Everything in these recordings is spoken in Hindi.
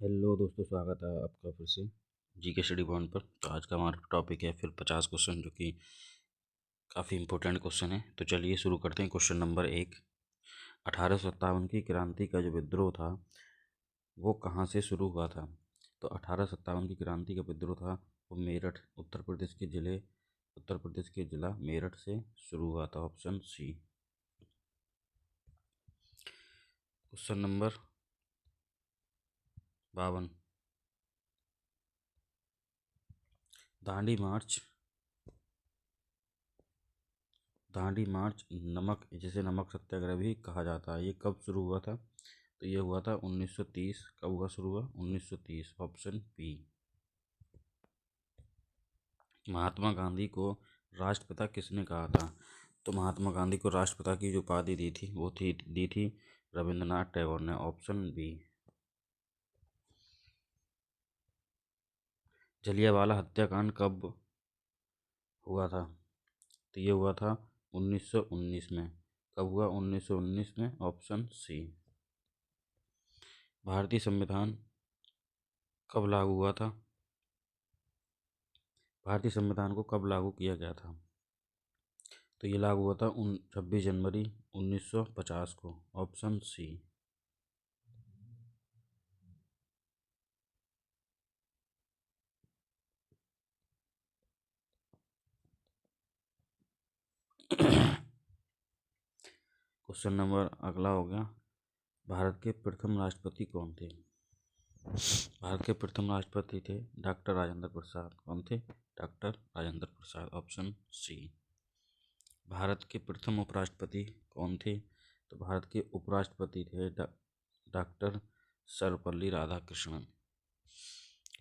हेलो दोस्तों, स्वागत है आपका फिर से जी के स्टडी पॉइंट पर। तो आज का हमारा टॉपिक है फिर 50 क्वेश्चन, जो कि काफ़ी इंपॉर्टेंट क्वेश्चन है। तो चलिए शुरू करते हैं। क्वेश्चन नंबर 1, 1857 की क्रांति का जो विद्रोह था वो कहाँ से शुरू हुआ था? तो 1857 की क्रांति का विद्रोह था वो मेरठ, उत्तर प्रदेश के जिला मेरठ से शुरू हुआ था। Option C. Question number 52, Dandi March Dandi March नमक जिसे नमक सत्याग्रह भी कहा जाता है, ये कब शुरू हुआ था? तो ये हुआ था 1930। कब हुआ शुरू हुआ? 1930। Option B. महात्मा गांधी को राष्ट्रपिता किसने कहा था? तो महात्मा गांधी को राष्ट्रपिता की जो उपाधि दी थी रविंद्रनाथ टैगोर ने। Option B. जलियांवाला हत्याकांड कब हुआ था? तो ये हुआ था 1919 में। कब हुआ? 1919 में। Option C. भारतीय संविधान कब लागू हुआ था? भारतीय संविधान को कब लागू किया गया था? तो ये लागू हुआ था 26 जनवरी 1950 को। Option C. क्वेश्चन नंबर अगला हो गया, भारत के प्रथम राष्ट्रपति कौन थे? भारत के प्रथम राष्ट्रपति थे डॉक्टर राजेंद्र प्रसाद। कौन थे? Doctor Rajendra Prasad. Option C. Bharat के प्रथम उपराष्ट्रपति कौन थे? तो भारत के उपराष्ट्रपति थे डॉक्टर सर्वपल्ली राधाकृष्णन।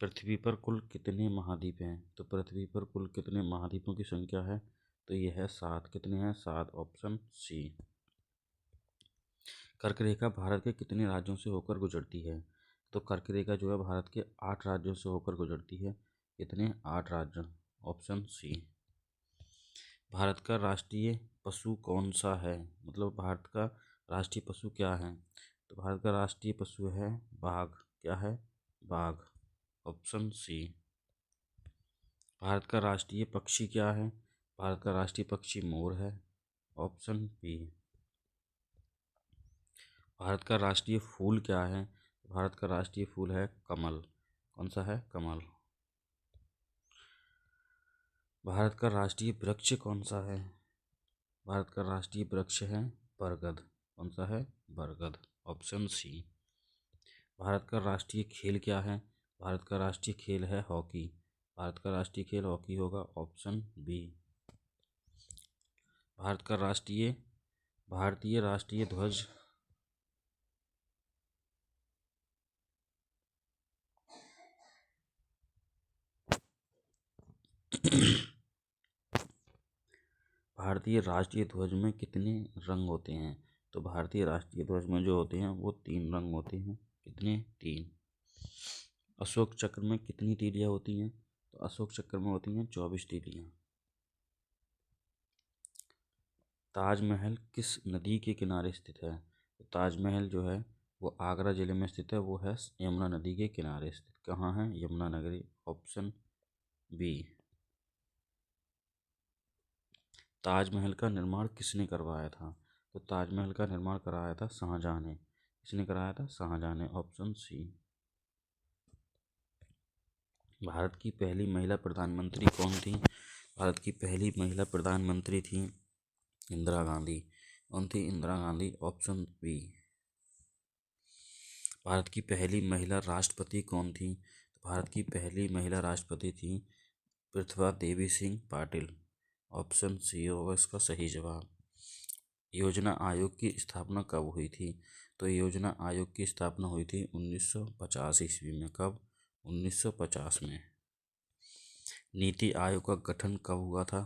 पृथ्वी पर कुल कितने महाद्वीप हैं? तो पृथ्वी पर कुल कितने महाद्वीपों की संख्या है? तो ये है 7। कितने हैं? 7। Option C. कर्क रेखा भारत के कितने राज्यों से होकर गुजरती है? तो कर्क रेखा जो है भारत के 8 राज्यों से होकर गुजरती है। कितने? 8 राज्य। Option C. भारत का राष्ट्रीय पशु कौन सा है? मतलब भारत का राष्ट्रीय पशु क्या है? तो भारत का राष्ट्रीय पशु है बाघ। क्या है? बाघ। Option C. भारत का राष्ट्रीय पक्षी क्या है? भारत का राष्ट्रीय पक्षी मोर है। Option B. भारत का राष्ट्रीय फूल क्या है? भारत का राष्ट्रीय फूल है कमल। कौन सा है? कमल। भारत का राष्ट्रीय वृक्ष कौन सा है? भारत का राष्ट्रीय वृक्ष है बरगद। कौन सा है? बरगद। Option C. भारत का राष्ट्रीय खेल क्या है? भारत का राष्ट्रीय खेल है हॉकी। भारत का राष्ट्रीय खेल हॉकी होगा। Option B. भारतीय राष्ट्रीय ध्वज भारतीय राष्ट्रीय ध्वज में कितने रंग होते हैं? तो भारतीय राष्ट्रीय ध्वज में जो होते हैं वो 3 रंग होते हैं। कितने? 3। अशोक चक्र में कितनी तीलियां होती हैं? तो अशोक चक्र में होती हैं 24 तीलियां। ताजमहल किस नदी के किनारे स्थित है? तो ताजमहल जो है वो आगरा जिले में स्थित है। वो है यमुना नदी के किनारे स्थित। कहाँ है? यमुना नगरी। Option B. ताजमहल का निर्माण किसने करवाया था? तो ताजमहल का निर्माण कराया था शाहजहां ने। किसने कराया था? शाहजहां ने। Option C. भारत की पहली महिला प्रधानमंत्री कौन थी? भारत की पहली महिला प्रधानमंत्री थी इंदिरा गांधी। कौन थी? इंदिरा गांधी। Option B. भारत की पहली महिला राष्ट्रपति कौन थी? भारत की पहली महिला राष्ट्रपति थी प्रतिभा देवी सिंह पाटिल। ऑप्शन सी होगा इसका सही जवाब। योजना आयोग की स्थापना कब हुई थी? तो योजना आयोग की स्थापना हुई थी 1950 ईस्वी में। कब? 1950 में। नीति आयोग का गठन कब हुआ था?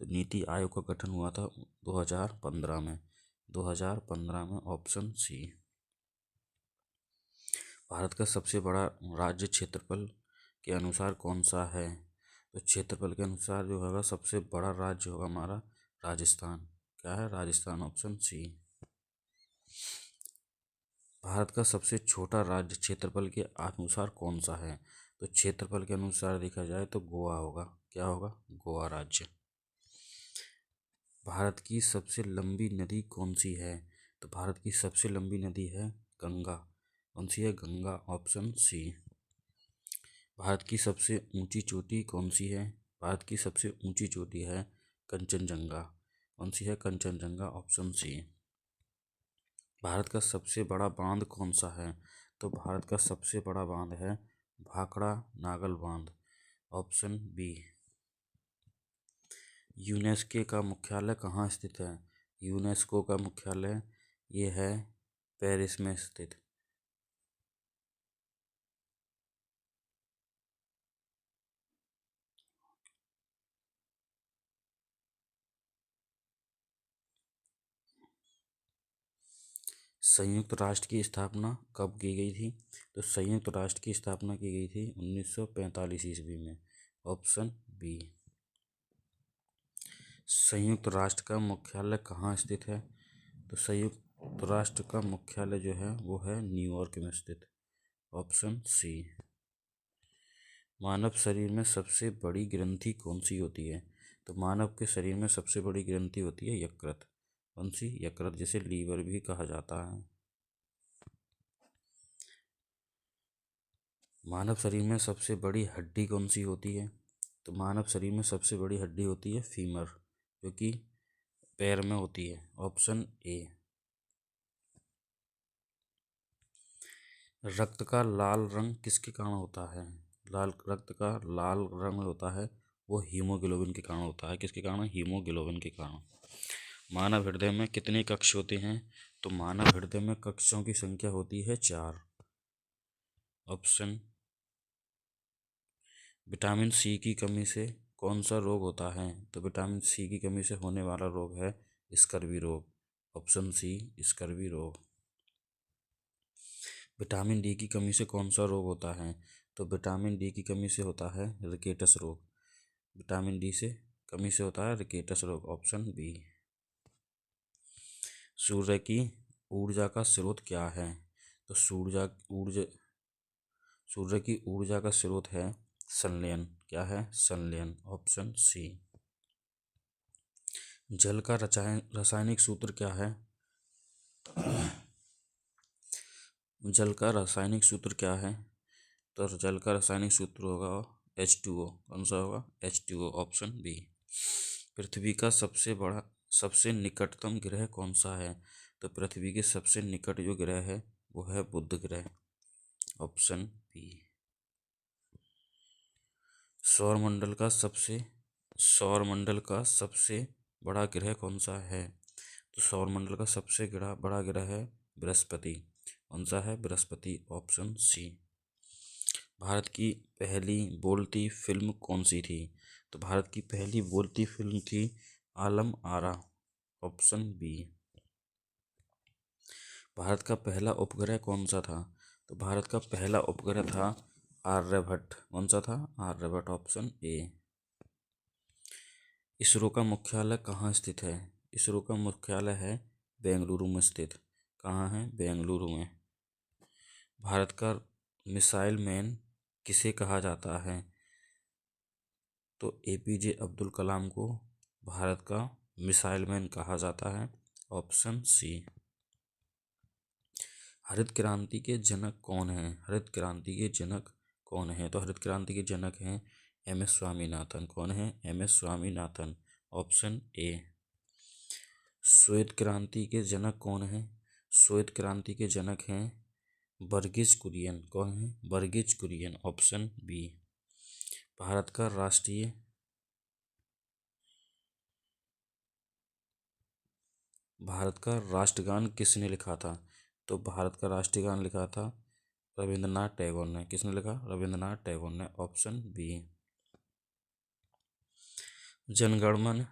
तो नीति आयोग का गठन हुआ था 2015 में। 2015 में। Option C. भारत का सबसे बड़ा राज्य क्षेत्रफल के अनुसार कौन सा है? तो क्षेत्रफल के अनुसार जो होगा सबसे बड़ा राज्य होगा हमारा राजस्थान। क्या है? राजस्थान। Option C. भारत का सबसे छोटा राज्य क्षेत्रफल के अनुसार कौन सा है? तो क्षेत्रफल के अनुसार देखा जाए तो गोवा होगा। क्या होगा? गोवा राज्य। भारत की सबसे लंबी नदी कौन सी है? तो भारत की सबसे लंबी नदी है गंगा। कौन सी है? Ganga, option C. भारत की सबसे ऊंची चोटी कौन सी है? भारत की सबसे ऊंची चोटी है कंचनजंगा। कौन सी है? Kanchenjunga, option C. भारत का सबसे बड़ा बांध कौन सा है? तो भारत का सबसे बड़ा बांध है भाखड़ा नागल बांध, ऑप्शन बी। यूनेस्को का मुख्यालय कहाँ स्थित है? यूनेस्को का मुख्यालय ये है पेरिस में स्थित। संयुक्त राष्ट्र की स्थापना कब की गई थी? तो संयुक्त राष्ट्र की स्थापना की गई थी 1945 ईस्वी में, ऑप्शन बी। संयुक्त राष्ट्र का मुख्यालय कहाँ स्थित है? तो संयुक्त राष्ट्र का मुख्यालय जो है वो है न्यूयॉर्क में स्थित, ऑप्शन सी। मानव शरीर में सबसे बड़ी ग्रंथि कौन सी होती है? तो मानव के शरीर में सबसे बड़ी ग्रंथि होती है यकृत। कौन सी? यकृत, जिसे लीवर भी कहा जाता है। मानव शरीर में सबसे बड़ी हड्डी कौन सी होती है? तो मानव शरीर में सबसे बड़ी हड्डी होती है फीमर, जो कि पैर में होती है, ऑप्शन ए। रक्त का लाल रंग किसके कारण होता है? रक्त का लाल रंग होता है वो हीमोग्लोबिन के कारण होता है। किसके कारण? हीमोग्लोबिन के कारण। मानव हृदय में कितने कक्ष होते हैं? तो मानव हृदय में कक्षों की संख्या होती है 4, ऑप्शन। विटामिन सी की कमी से कौन सा रोग होता है? तो विटामिन सी की कमी से होने वाला रोग है स्कर्वी रोग, ऑप्शन सी, स्कर्वी रोग। विटामिन डी की कमी से कौन सा रोग होता है? तो विटामिन डी की कमी से होता है रिकेटस रोग। विटामिन डी से कमी से होता है रिकेटस रोग, ऑप्शन बी। सूर्य की ऊर्जा का स्रोत क्या है? तो सूर्य की ऊर्जा का स्रोत है संलयन। क्या है? संलयन, ऑप्शन सी। जल का रासायनिक सूत्र क्या है? जल का रासायनिक सूत्र क्या है? तो जल का रासायनिक सूत्र होगा H2O। कौन सा होगा? H2O, option B. पृथ्वी का सबसे निकटतम ग्रह कौन सा है? तो पृथ्वी के सबसे निकट जो ग्रह है वो है बुध ग्रह, ऑप्शन बी। सौरमंडल का सबसे बड़ा ग्रह कौन सा है? तो सौरमंडल का सबसे बड़ा ग्रह है बृहस्पति। कौन सा है? Brihaspati, option C. भारत की पहली बोलती फिल्म कौन सी थी? तो भारत की पहली बोलती फिल्म थी आलम आरा, ऑप्शन बी। भारत का पहला उपग्रह कौन सा था? तो भारत का पहला उपग्रह था आर्यभट्ट। कौन सा था? Aryabhata, option A. इसरो का मुख्यालय कहाँ स्थित है? इसरो का मुख्यालय है बेंगलुरु में स्थित। कहाँ है? बेंगलुरु में। भारत का मिसाइल मैन किसे कहा जाता है? तो APJ अब्दुल कलाम को भारत का मिसाइल मैन कहा जाता है, ऑप्शन सी। हरित क्रांति के जनक कौन है? हरित क्रांति के जनक कौन है? तो हरित क्रांति के जनक हैं MS स्वामीनाथन। कौन है? MS Swaminathan, option A. श्वेत क्रांति के जनक कौन है? श्वेत क्रांति के जनक हैं वर्गीज कुरियन। कौन है? Verghese Kurien, option B. भारत का राष्ट्रगान किसने लिखा था? तो भारत का राष्ट्रीय गान लिखा था रविंद्रनाथ टैगोर ने। किसने लिखा? रविंद्रनाथ टैगोर ने, ऑप्शन बी। जनगणमन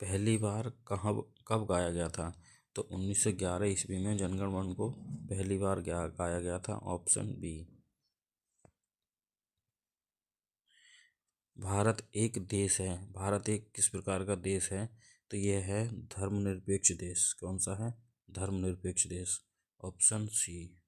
पहली बार कब गाया गया था? तो 1911 ईस्वी में जनगणमन को पहली बार गाया गया था, ऑप्शन बी। भारत एक देश है। भारत एक किस प्रकार का देश है? तो यह है धर्मनिरपेक्ष देश। कौन सा है? धर्मनिरपेक्ष देश, ऑप्शन सी।